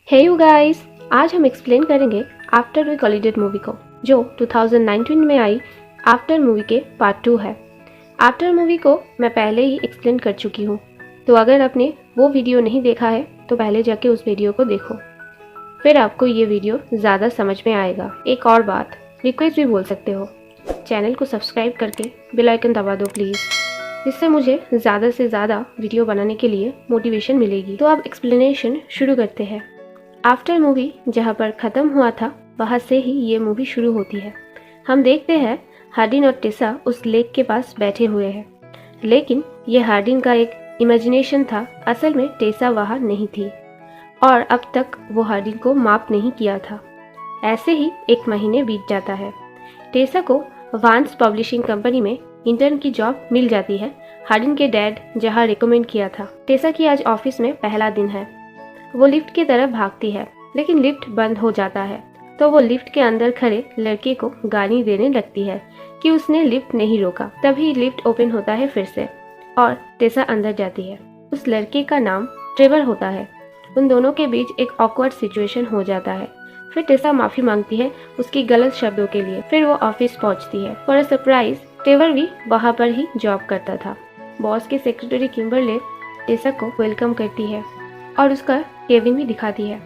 Hey you guys, आज हम explain करेंगे आफ्टर वी कॉलिडेड मूवी को, जो 2019 में आई आफ्टर मूवी के पार्ट 2 है। आफ्टर मूवी को मैं पहले ही एक्सप्लेन कर चुकी हूँ, तो अगर आपने वो वीडियो नहीं देखा है तो पहले जाके उस वीडियो को देखो, फिर आपको ये वीडियो ज़्यादा समझ में आएगा। एक और बात, रिक्वेस्ट भी बोल सकते हो, चैनल को सब्सक्राइब करके बेल आइकन दबा दो प्लीज़, इससे मुझे ज़्यादा से ज़्यादा वीडियो बनाने के लिए मोटिवेशन मिलेगी। तो अब एक्सप्लेनेशन शुरू करते हैं। आफ्टर मूवी जहाँ पर ख़त्म हुआ था वहाँ से ही ये मूवी शुरू होती है। हम देखते हैं हार्डिन और टेसा उस लेक के पास बैठे हुए हैं, लेकिन ये हार्डिन का एक इमेजिनेशन था। असल में टेसा वहाँ नहीं थी और अब तक वो हार्डिन को माफ़ नहीं किया था। ऐसे ही एक महीने बीत जाता है। टेसा को वांस पब्लिशिंग कंपनी में इंटर्न की जॉब मिल जाती है, हार्डिन के डैड जहाँ रिकमेंड किया था। टेसा की आज ऑफिस में पहला दिन है। वो लिफ्ट की तरफ भागती है, लेकिन लिफ्ट बंद हो जाता है, तो वो लिफ्ट के अंदर खड़े लड़के को गाली देने लगती है कि उसने लिफ्ट नहीं रोका। तभी लिफ्ट ओपन होता है फिर से और टेसा अंदर जाती है। उस लड़के का नाम ट्रेवर होता है। उन दोनों के बीच एक ऑकवर्ड सिचुएशन हो जाता है। फिर टेसा माफी मांगती है उसकी गलत शब्दों के लिए। फिर वो ऑफिस पहुंचती है। फॉर अ सरप्राइज, ट्रेवर भी वहाँ पर ही जॉब करता था। बॉस की सेक्रेटरी किम्बरले टेसा को वेलकम करती है और उसका केबिन भी दिखाती है।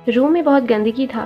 रूम में बहुत गंदगी था।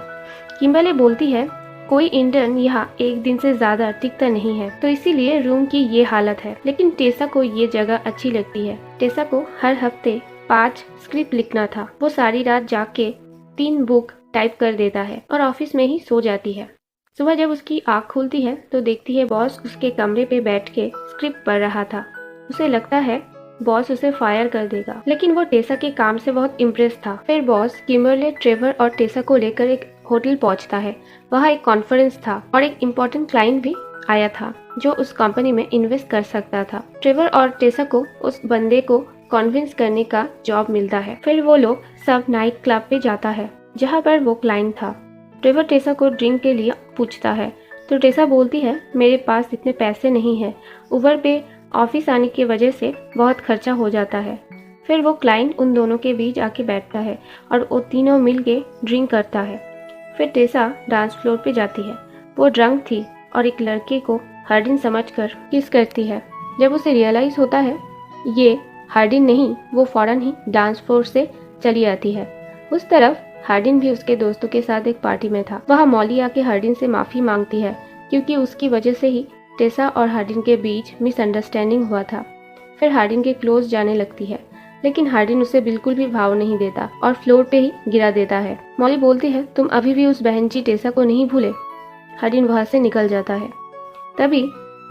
किम्बरले बोलती है कोई इंटर्न यहाँ एक दिन से ज्यादा टिकता नहीं है, तो इसीलिए रूम की ये हालत है। लेकिन टेसा को ये जगह अच्छी लगती है। टेसा को हर हफ्ते 5 स्क्रिप्ट लिखना था। वो सारी रात जाग के 3 बुक टाइप कर देता है और ऑफिस में ही सो जाती है। सुबह जब उसकी आँख खुलती है तो देखती है बॉस उसके कमरे पे बैठ के स्क्रिप्ट पढ़ रहा था। उसे लगता है बॉस उसे फायर कर देगा, लेकिन वो टेसा के काम से बहुत इम्प्रेस था। फिर बॉस किम्बरले, ट्रेवर और टेसा को लेकर एक होटल पहुंचता है। वहाँ एक कॉन्फ्रेंस था और एक इम्पोर्टेंट क्लाइंट भी आया था जो उस कंपनी में इन्वेस्ट कर सकता था। ट्रेवर और टेसा को उस बंदे को कन्विंस करने का जॉब मिलता है। फिर वो लोग सब नाइट क्लब पे जाता है जहाँ पर वो क्लाइंट था। ट्रेवर टेसा को ड्रिंक के लिए पूछता है, तो टेसा बोलती है मेरे पास इतने पैसे नहीं है, उबर पे ऑफिस आने की वजह से बहुत खर्चा हो जाता है। फिर वो क्लाइंट उन दोनों के बीच आके बैठता है और वो तीनों मिल के ड्रिंक करता है। फिर टेसा डांस फ्लोर पे जाती है। वो ड्रंक थी और एक लड़के को हार्डिन समझकर किस करती है। जब उसे रियलाइज होता है ये हार्डिन नहीं, वो फौरन ही डांस फ्लोर से चली आती है। उस तरफ हार्डिन भी उसके दोस्तों के साथ एक पार्टी में था। वहाँ मॉली आके हार्डिन से माफी मांगती है क्योंकि उसकी वजह से ही टेसा और हार्डिन के बीच मिसअंडरस्टैंडिंग हुआ था। फिर हार्डिन के क्लोज जाने लगती है, लेकिन हार्डिन उसे बिल्कुल भी भाव नहीं देता और फ्लोर पे ही गिरा देता है। मॉली बोलती है तुम अभी भी उस बहनची टेसा को नहीं भूले। हार्डिन वहाँ से निकल जाता है। तभी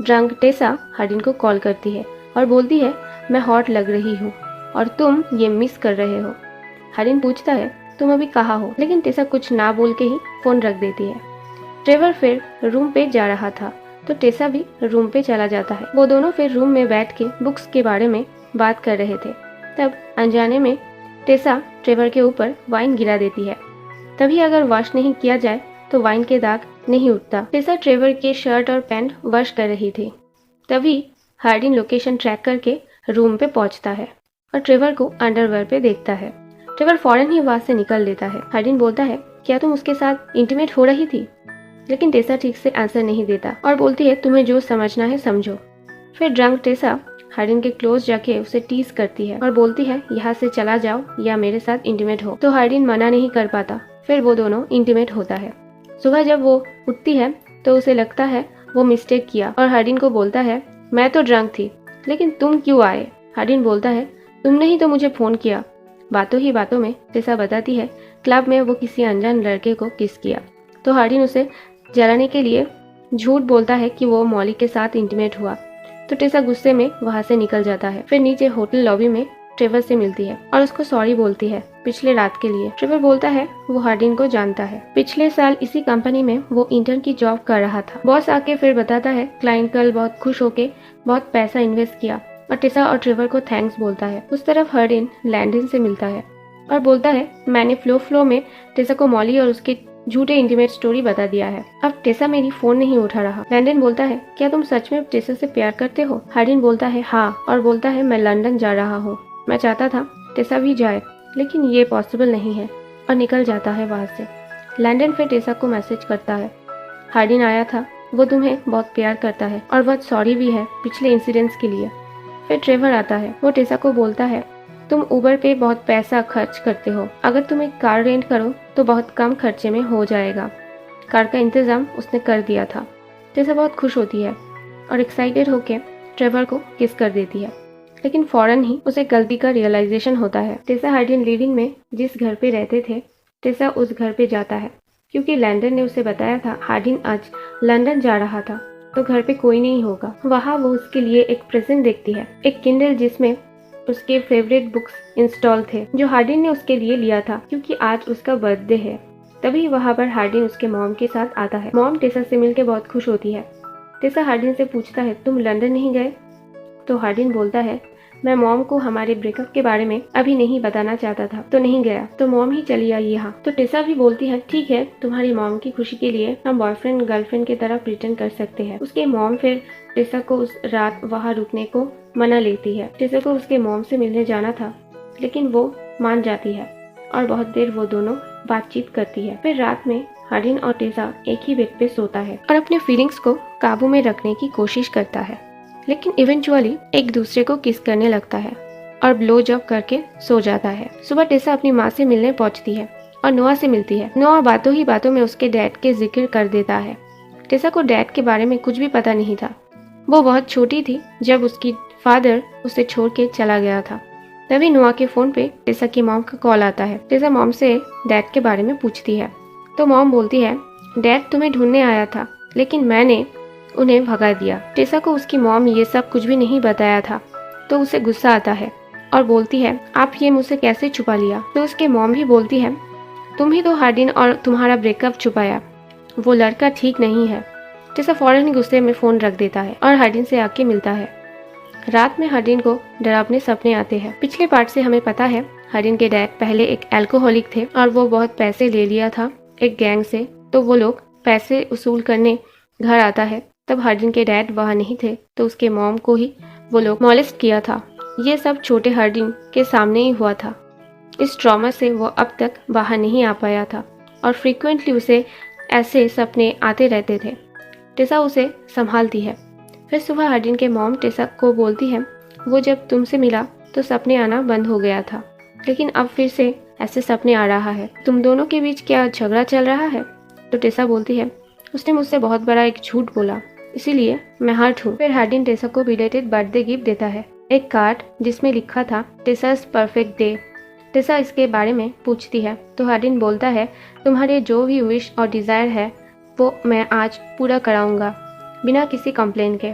ड्रंक टेसा हार्डिन को कॉल करती है और बोलती है मैं हॉट लग रही हूँ और तुम ये मिस कर रहे हो। हार्डिन पूछता है तुम अभी कहाँ हो, लेकिन टेसा कुछ ना बोल के ही फोन रख देती है। ट्रेवर फिर रूम पे जा रहा था तो टेसा भी रूम पे चला जाता है। वो दोनों फिर रूम में बैठ के बुक्स के बारे में बात कर रहे थे। तब अनजाने में टेसा ट्रेवर के ऊपर वाइन गिरा देती है। तभी अगर वॉश नहीं किया जाए तो वाइन के दाग नहीं उठता। टेसा ट्रेवर के शर्ट और पैंट वॉश कर रही थी। तभी हार्डिन लोकेशन ट्रैक करके रूम पे पहुंचता है और ट्रेवर को अंडरवेयर पे देखता है। ट्रेवर फौरन ही वहां से निकल लेता है। हार्डिन बोलता है क्या तुम उसके साथ इंटीमेट हो रही थी, लेकिन टेसा ठीक से आंसर नहीं देता और बोलती है तुम्हें जो समझना है समझो। फिर ड्रंक टेसा हार्डिन के क्लोज जाके उसे टीज करती है और बोलती है यहाँ से चला जाओ या मेरे साथ इंटीमेट हो, तो हार्डिन मना नहीं कर पाता। फिर वो दोनों इंटीमेट होता है। सुबह जब वो उठती है तो उसे लगता है वो मिस्टेक किया और हार्डिन को बोलता है मैं तो ड्रंक थी, लेकिन तुम क्यों आए। हार्डिन बोलता है तुमने ही तो मुझे फोन किया। बातों ही बातों में टेसा बताती है क्लब में वो किसी अनजान लड़के को किस किया, तो हार्डिन उसे जलाने के लिए झूठ बोलता है कि वो मॉली के साथ इंटीमेट हुआ। तो टेसा गुस्से में वहाँ से निकल जाता है। फिर नीचे होटल लॉबी में ट्रेवर से मिलती है और उसको सॉरी बोलती है पिछले रात के लिए। ट्रेवर बोलता है वो हार्डिन को जानता है, पिछले साल इसी कंपनी में वो इंटर्न की जॉब कर रहा था। बॉस आके फिर बताता है क्लाइंट कल बहुत खुश होके बहुत पैसा इन्वेस्ट किया और टेसा और ट्रेवर को थैंक्स बोलता है। उस तरफ हार्डिन लैंडन से मिलता है और बोलता है मैंने फ्लो में टेसा को मॉली और उसके झूठे इंटीमेट स्टोरी बता दिया है। अब टेसा मेरी फोन नहीं उठा रहा। लैंडन बोलता है क्या तुम सच में टेसा से प्यार करते हो। हार्डिन बोलता है हाँ और बोलता है मैं लंदन जा रहा हूँ। मैं चाहता था टेसा भी जाए, लेकिन ये पॉसिबल नहीं है। और निकल जाता है वहाँ से। लैंडन फिर टेसा को मैसेज करता है, हार्डिन आया था, वो तुम्हें बहुत प्यार करता है और बहुत सॉरी भी है पिछले इंसिडेंट्स के लिए। फिर ट्रेवर आता है, वो टेसा को बोलता है, तुम उबर पे बहुत पैसा खर्च करते हो, अगर तुम एक कार रेंट करो तो बहुत कम खर्चे में हो जाएगा। कार का इंतज़ाम उसने कर दिया था। टेसा बहुत खुश होती है और एक्साइटेड होकर ट्रेवर को किस कर देती है, लेकिन फौरन ही उसे गलती का रियलाइजेशन होता है। टेसा हार्डिन लिविंग में जिस घर पे रहते थे, टेसा उस घर पे जाता है क्योंकि लैंडन ने उसे बताया था हार्डिन आज लंदन जा रहा था तो घर पे कोई नहीं होगा। वहाँ वो उसके लिए एक प्रेजेंट देखती है, एक किंडल जिसमें उसके फेवरेट बुक्स इंस्टॉल थे जो हार्डिन ने उसके लिए लिया था क्योंकि आज उसका बर्थडे है। तभी वहाँ पर हार्डिन उसके मॉम के साथ आता है। मॉम टेसा से मिलकर बहुत खुश होती है। टेसा हार्डिन से पूछता है, तुम लंदन नहीं गए? तो हार्डिन बोलता है, मैं मॉम को हमारे ब्रेकअप के बारे में अभी नहीं बताना चाहता था तो नहीं गया, तो मॉम ही चली आई यहाँ। तो टेसा भी बोलती है, ठीक है, तुम्हारी मॉम की खुशी के लिए हम बॉयफ्रेंड गर्लफ्रेंड की तरह प्रिटेंड कर सकते हैं। उसके मॉम फिर टेसा को उस रात वहाँ रुकने को मना लेती है। टेसा को उसके मॉम से मिलने जाना था लेकिन वो मान जाती है और बहुत देर वो दोनों बातचीत करती है। फिर रात में हार्डिन और टेसा एक ही बेड पे सोता है और अपने फीलिंग्स को काबू में रखने की कोशिश करता है, लेकिन इवेंचुअली एक दूसरे को किस करने लगता है और ब्लो जॉब करके सो जाता है। सुबह टेसा अपनी माँ से मिलने पहुंचती है और नोआ से मिलती है। नोआ बातों ही बातों में उसके डैड के जिक्र कर देता है। टेसा को डैड के बारे में कुछ भी पता नहीं था। वो बहुत छोटी थी जब उसकी फादर उसे छोड़ के चला गया था। तभी नोआ के फोन पे टेसा की मॉम का कॉल आता है। टेसा मॉम से डैड के बारे में पूछती है तो मॉम बोलती है, डैड तुम्हें ढूंढने आया था लेकिन मैंने उन्हें भगा दिया। टेसा को उसकी मॉम ये सब कुछ भी नहीं बताया था तो उसे गुस्सा आता है और बोलती है, आप ये मुझसे कैसे छुपा लिया? तो उसके मॉम भी बोलती है, तुम ही तो हार्डिन और तुम्हारा ब्रेकअप छुपाया, वो लड़का ठीक नहीं है। टेसा फौरन ही गुस्से में फोन रख देता है और हार्डिन से आके मिलता है। रात में हार्डिन को डरावने सपने आते हैं। पिछले पार्ट से हमें पता है हार्डिन के डैड पहले एक अल्कोहलिक थे और वो बहुत पैसे ले लिया था एक गैंग से, तो वो लोग पैसे वसूल करने घर आता है। तब हार्डिन के डैड वहाँ नहीं थे तो उसके मॉम को ही वो लोग मॉलेस्ट किया था। ये सब छोटे हार्डिन के सामने ही हुआ था। इस ट्रॉमा से वो अब तक बाहर नहीं आ पाया था और फ्रीक्वेंटली उसे ऐसे सपने आते रहते थे। टेसा उसे संभालती है। फिर सुबह हार्डिन के मॉम टेसा को बोलती है, वो जब तुमसे मिला तो सपने आना बंद हो गया था लेकिन अब फिर से ऐसे सपने आ रहा है, तुम दोनों के बीच क्या झगड़ा चल रहा है? तो टेसा बोलती है, उसने मुझसे बहुत बड़ा एक झूठ बोला इसीलिए मैं हर्ट हूँ। फिर हार्डिन टेसा को बिलेटेड बर्थडे गिफ्ट देता है, एक कार्ड जिसमें लिखा था टेसा's परफेक्ट डे। टेसा इसके बारे में पूछती है तो हार्डिन बोलता है, तुम्हारे जो भी विश और डिज़ायर है वो मैं आज पूरा कराऊंगा बिना किसी कंप्लेन के।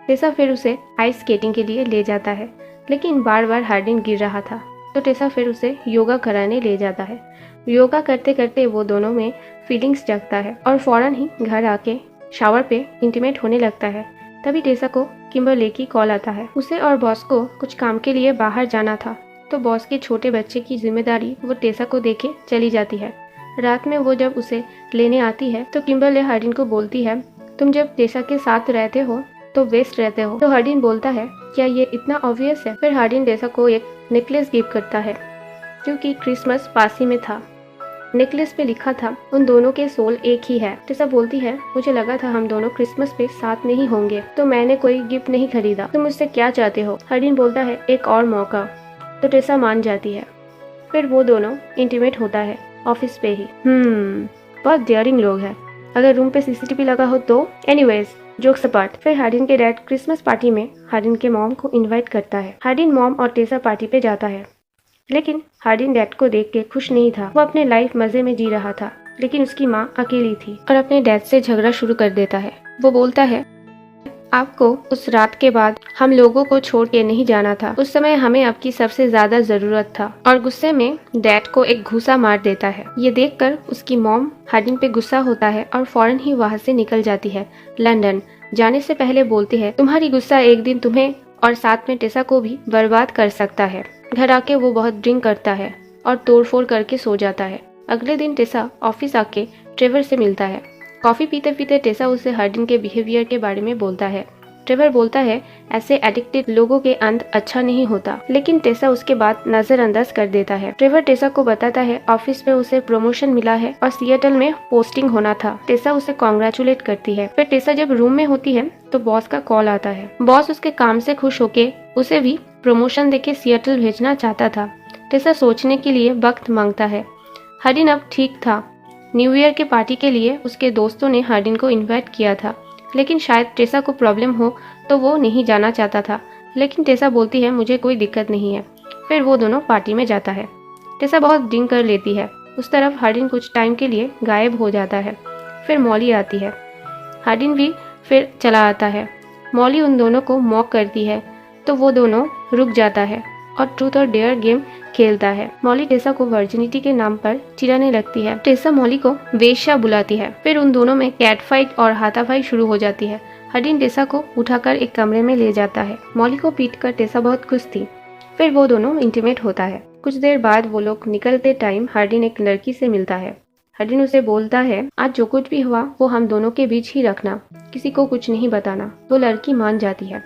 टेसा फिर उसे आइस स्केटिंग के लिए ले जाता है लेकिन बार बार हार्डिन गिर रहा था तो टेसा फिर उसे योगा कराने ले जाता है। योगा करते करते वो दोनों में फीलिंग्स जगता है और फौरन ही घर आके शावर पे इंटीमेट होने लगता है। तभी टेसा को किम्बरले की कॉल आता है। उसे और बॉस को कुछ काम के लिए बाहर जाना था तो बॉस के छोटे बच्चे की जिम्मेदारी वो टेसा को देके चली जाती है। रात में वो जब उसे लेने आती है तो किम्बरले हार्डिन को बोलती है, तुम जब टेसा के साथ रहते हो तो वेस्ट रहते हो। तो हार्डिन बोलता है, क्या ये इतना ऑब्वियस है? फिर हार्डिन टेसा को एक नेकलेस गिफ्ट करता है क्योंकि क्रिसमस पास ही में था। नेकलेस पे लिखा था, उन दोनों के सोल एक ही है। टेसा बोलती है, मुझे लगा था हम दोनों क्रिसमस पे साथ नहीं होंगे तो मैंने कोई गिफ्ट नहीं खरीदा। तुम मुझसे क्या चाहते हो? हार्डिन बोलता है, एक और मौका। तो टेसा मान जाती है। फिर वो दोनों इंटीमेट होता है ऑफिस पे ही। बहुत डेयरिंग लोग हैं। अगर रूम पे सीसीटीवी लगा हो तो। Anyways, jokes apart. फिर हार्डिन के डैड क्रिसमस पार्टी में हार्डिन के मॉम को इनवाइट करता है। हार्डिन मॉम और टेसा पार्टी पे जाता है लेकिन हार्डिन डैड को देख के खुश नहीं था। वो अपने लाइफ मजे में जी रहा था लेकिन उसकी माँ अकेली थी और अपने डैड से झगड़ा शुरू कर देता है। वो बोलता है, आपको उस रात के बाद हम लोगों को छोड़ के नहीं जाना था, उस समय हमें आपकी सबसे ज्यादा जरूरत था। और गुस्से में डैड को एक घूसा मार देता है। ये देखकर उसकी मॉम हार्डिन पे गुस्सा होता है और फौरन ही वहाँ से निकल जाती है। लंदन जाने से पहले बोलती है, तुम्हारी गुस्सा एक दिन तुम्हें और साथ में टेसा को भी बर्बाद कर सकता है। घर आके वो बहुत ड्रिंक करता है और तोड़फोड़ करके सो जाता है। अगले दिन टेसा ऑफिस आके ट्रेवर से मिलता है। कॉफी पीते पीते टेसा उसे हार्डिन के बिहेवियर के बारे में बोलता है। ट्रेवर बोलता है ऐसे एडिक्टेड लोगों के अंत अच्छा नहीं होता, लेकिन टेसा उसके बात नजरअंदाज कर देता है। ट्रेवर टेसा को बताता है ऑफिस में उसे प्रमोशन मिला है और सिएटल में पोस्टिंग होना था। टेसा उसे कॉन्ग्रेचुलेट करती है। फिर टेसा जब रूम में होती है तो बॉस का कॉल आता है। बॉस उसके काम से खुश होके उसे भी प्रमोशन देके सिएटल भेजना चाहता था। टेसा सोचने के लिए वक्त मांगता है। हार्डिन अब ठीक था। न्यू ईयर के पार्टी के लिए उसके दोस्तों ने हार्डिन को इनवाइट किया था, लेकिन शायद टेसा को प्रॉब्लम हो तो वो नहीं जाना चाहता था, लेकिन टेसा बोलती है मुझे कोई दिक्कत नहीं है। फिर वो दोनों पार्टी में जाता है। टेसा बहुत ड्रिंक कर लेती है। उस तरफ हार्डिन कुछ टाइम के लिए गायब हो जाता है। फिर मॉली आती है। हार्डिन भी फिर चला आता है। मॉली उन दोनों को मॉक करती है तो वो दोनों रुक जाता है और ट्रूथ और डेयर गेम खेलता है। मॉली टेसा को वर्जिनिटी के नाम पर चिढ़ाने लगती है। टेसा मॉली को वेश्या बुलाती है। फिर उन दोनों में कैट फाइट और हाथापाई शुरू हो जाती है। हार्डिन टेसा को उठाकर एक कमरे में ले जाता है। मॉली को पीटकर टेसा बहुत खुश थी। फिर वो दोनों इंटीमेट होता है। कुछ देर बाद वो लोग निकलते टाइम हार्डिन एक लड़की से मिलता है। हार्डिन उसे बोलता है आज जो कुछ भी हुआ वो हम दोनों के बीच ही रखना, किसी को कुछ नहीं बताना। वो लड़की मान जाती है।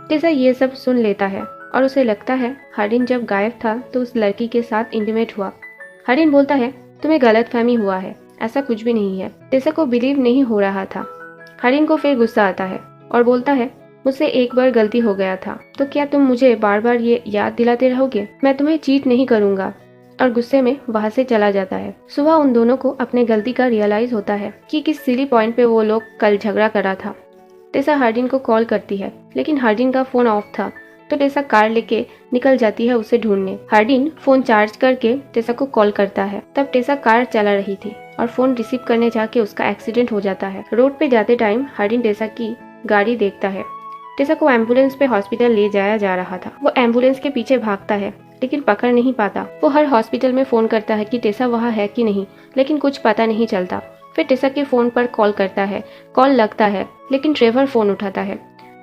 टेसा ये सब सुन लेता है और उसे लगता है हार्डिन जब गायब था तो उस लड़की के साथ इंटीमेट हुआ। हार्डिन बोलता है तुम्हें गलतफहमी हुआ है, ऐसा कुछ भी नहीं है। टेसा को बिलीव नहीं हो रहा था। हार्डिन को फिर गुस्सा आता है और बोलता है मुझसे एक बार गलती हो गया था, तो क्या तुम मुझे बार बार ये याद दिलाते रहोगे? मैं तुम्हें चीट नहीं करूंगा। और गुस्से में वहाँ से चला जाता है। सुबह उन दोनों को अपने गलती का रियलाइज होता है कि किस सिली पॉइंट पे वो लोग कल झगड़ा करा था। टेसा हार्डिन को कॉल करती है, लेकिन हार्डिन का फोन ऑफ था, तो टेसा कार लेके निकल जाती है उसे ढूंढने। हार्डिन फोन चार्ज करके टेसा को कॉल करता है। तब टेसा कार चला रही थी और फोन रिसीव करने जाके उसका एक्सीडेंट हो जाता है। रोड पे जाते टाइम हार्डिन टेसा की गाड़ी देखता है। टेसा को एम्बुलेंस पे हॉस्पिटल ले जाया जा रहा था। वो एम्बुलेंस के पीछे भागता है, लेकिन पकड़ नहीं पाता। वो हर हॉस्पिटल में फोन करता है कि टेसा वहाँ है कि नहीं, लेकिन कुछ पता नहीं चलता। फिर टेसा के फोन पर कॉल करता है। कॉल लगता है, लेकिन ट्रेवर फोन उठाता है।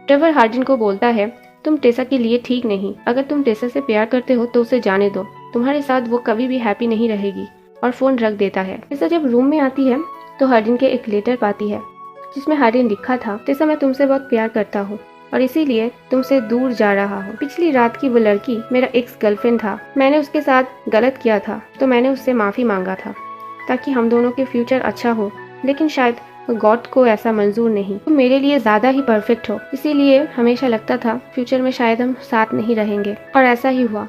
ट्रेवर हार्डिन को बोलता है तुम टेसा के लिए ठीक नहीं। अगर तुम टेसा से प्यार करते हो तो उसे जाने दो, तुम्हारे साथ वो कभी भी हैप्पी नहीं रहेगी। और फोन रख देता है। टेसा जब रूम में आती है तो हार्डिन के एक लेटर पाती है, जिसमें हार्डिन लिखा था टेसा मैं तुमसे बहुत प्यार करता हूँ और इसीलिए तुमसे दूर जा रहा हूँ। पिछली रात की वो लड़की मेरा एक्स गर्लफ्रेंड था। मैंने उसके साथ गलत किया था, तो मैंने उससे माफी मांगा था ताकि हम दोनों के फ्यूचर अच्छा हो, लेकिन शायद गॉड को ऐसा मंजूर नहीं। तुम मेरे लिए ज्यादा ही परफेक्ट हो, इसीलिए हमेशा लगता था फ्यूचर में शायद हम साथ नहीं रहेंगे, और ऐसा ही हुआ।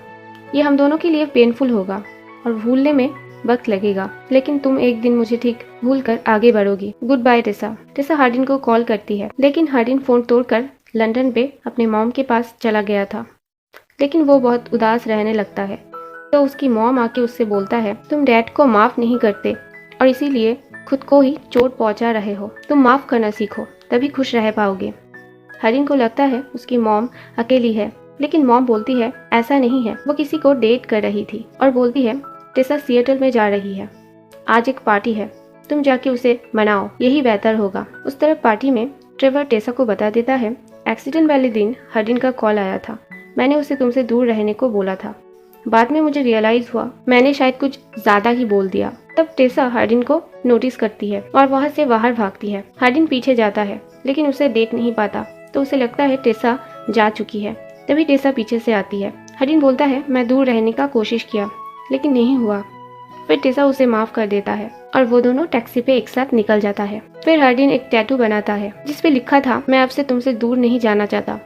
ये हम दोनों के लिए पेनफुल होगा और भूलने में वक्त लगेगा, लेकिन तुम एक दिन मुझे ठीक भूल कर आगे बढ़ोगी। Good bye Tessa. Tessa Hardin को कॉल करती है, लेकिन हार्डिन फोन तोड़कर लंदन पे अपने मॉम के पास चला गया था। लेकिन वो बहुत उदास रहने लगता है, तो उसकी मॉम आके उससे बोलता है तुम डैड को माफ नहीं करते और इसीलिए खुद को ही चोट पहुंचा रहे हो। तुम माफ करना सीखो, तभी खुश रह पाओगे। हार्डिन को लगता है उसकी मॉम अकेली है, लेकिन मॉम बोलती है ऐसा नहीं है, वो किसी को डेट कर रही थी और बोलती है टेसा सिएटल में जा रही है, आज एक पार्टी है, तुम जाके उसे मनाओ, यही बेहतर होगा। उस तरफ पार्टी में ट्रेवर टेसा को बता देता है एक्सीडेंट वाले दिन हार्डिन का कॉल आया था, मैंने उसे तुमसे दूर रहने को बोला था। बाद में मुझे रियलाइज हुआ मैंने शायद कुछ ज्यादा ही बोल दिया। तब टेसा हार्डिन को नोटिस करती है और वहाँ से बाहर भागती है। हार्डिन पीछे जाता है, लेकिन उसे देख नहीं पाता, तो उसे लगता है टेसा जा चुकी है। तभी टेसा पीछे से आती है। हार्डिन बोलता है मैं दूर रहने का कोशिश किया, लेकिन नहीं हुआ। फिर टेसा उसे माफ कर देता है और वो दोनों टैक्सी पे एक साथ निकल जाता है। फिर हार्डिन एक टैटू बनाता है जिसपे लिखा था मैं आपसे तुमसे दूर नहीं जाना चाहता।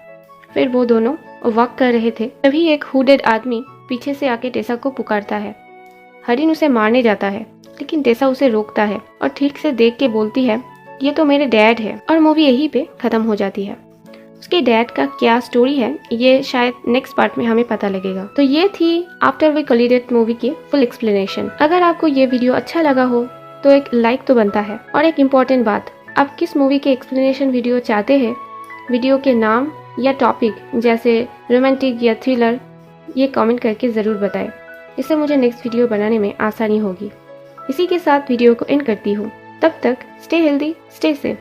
फिर वो दोनों वॉक कर रहे थे, तभी एक हुडेड आदमी पीछे से आके टेसा को पुकारता है। हार्डिन उसे मारने जाता है, लेकिन टेसा उसे रोकता है और ठीक से देख के बोलती है ये तो मेरे डैड है। और मूवी यहीं पे खत्म हो जाती है। उसके डैड का क्या स्टोरी है ये शायद नेक्स्ट पार्ट में हमें पता लगेगा। तो ये थी आफ्टर वी कोलिडेड मूवी की फुल एक्सप्लेनेशन। अगर आपको ये वीडियो अच्छा लगा हो तो एक लाइक तो बनता है। और एक इम्पॉर्टेंट बात, आप किस मूवी के एक्सप्लेनेशन वीडियो चाहते हैं, वीडियो के नाम या टॉपिक जैसे रोमांटिक या थ्रिलर, ये कमेंट करके ज़रूर बताएं। इससे मुझे नेक्स्ट वीडियो बनाने में आसानी होगी। इसी के साथ वीडियो को एंड करती हूँ। तब तक स्टे हेल्दी, स्टे सेफ।